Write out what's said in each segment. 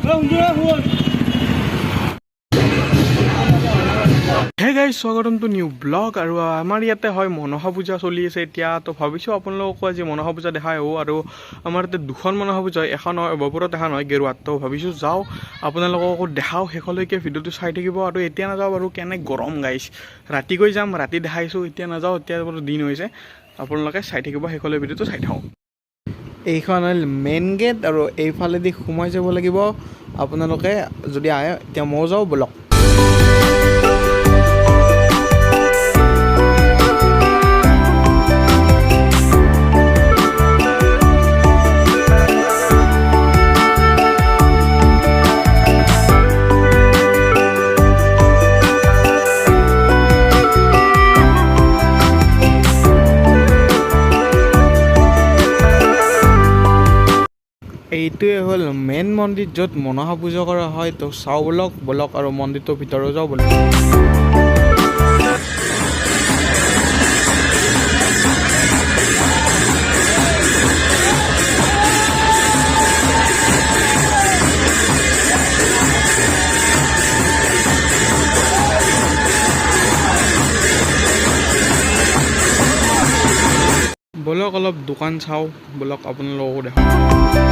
Hey guys, স্বাগতম two new blog আৰু আমাৰ ইয়াতে হয় মনসা পূজা চলি আছে এতিয়া তো ভাবিছোঁ আপোনালোকক আজি মনসা পূজা দেখাই আহোঁ আৰু আমাৰ ইয়াতে দুখন মনসা পূজা এখন হয় বপুৰত এখন হয় গেৰুৱাত তো ভাবিছোঁ যাওঁ আপোনালোককো দেখাওঁ শেষলৈকে ভিডিঅ'টো চাই থাকিব আৰু এতিয়া নাযাওঁ বাৰু কেনে গৰম গাইছ ৰাতিকৈ যাম ৰাতি দেখাইছোঁ এতিয়া নাযাওঁ এতিয়া বাৰু দিন হৈছে আপোনালোকে চাই থাকিব শেষলৈ ভিডিঅ'টো চাই থাকক এইখন হ'ল মেইন গেট আৰু এইফালেদি সোমাই যাব লাগিব আপোনালোকে যদি আহে এতিয়া মই যাওঁ বলক এইটোৱে হ'ল মেইন মন্দিৰ য'ত মনসা পূজা কৰা হয় তো চাওঁ বলক আৰু মন্দিৰটোৰ ভিতৰত যাওঁ বলক বলক অলপ দোকান চাওঁ বলক আপোনালোককো দেখাওঁ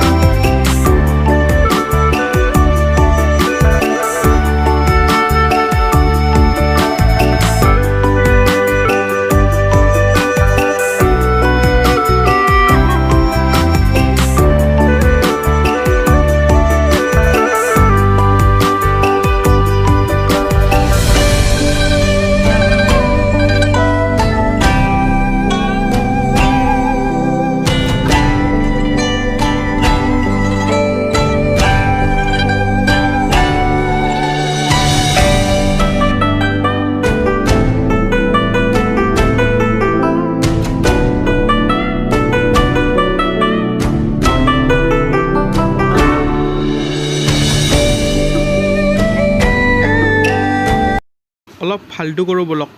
অলপ ফাল্টু কৰোঁ বলক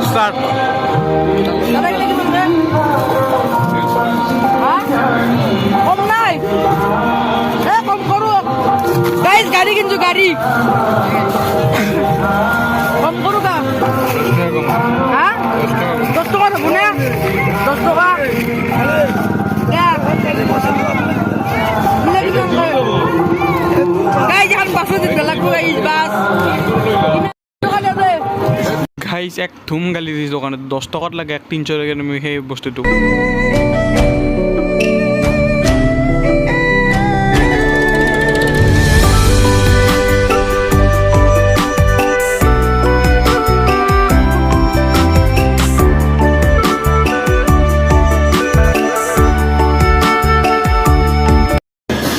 ষ্টাৰ্ট কম নাই কম করো গাইস গাড়ি কিন্তু গাড়ি কম করো কা হ্যাঁ 10 টাকা দেবো না 10 টাকা গাইস এখন বাসে দিতে লাগবো গাইস বাস গাইছ এক ধুম গালি দিছোঁ দোকানত 10 টকাত লাগে 300 টকা তুমি সেই বস্তুটো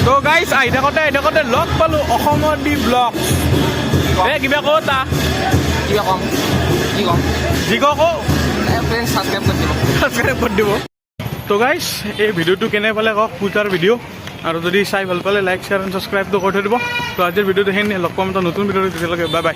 তো গাইছ আহি থাকোঁতে লগ পালোঁ অসমৰ দি ব্লগ এই কিবা কওঁ তা কিবা কম কি কম যি কওঁ ফ্ৰেণ্ড ছাবস্ক্ৰাইব কৰি দিব তো গাইছ এই ভিডিঅ'টো কেনে পালে কওক পূজাৰ ভিডিঅ' আৰু যদি চাই ভাল পালে লাইক শ্বেয়াৰ এণ্ড ছাবস্ক্ৰাইবটো কৰি থৈ দিব তো আজিৰ ভিডিঅ'টো সেইখিনি লগ পাম এটা নতুন ভিডিঅ'টো তেতিয়ালৈকে বাই বাই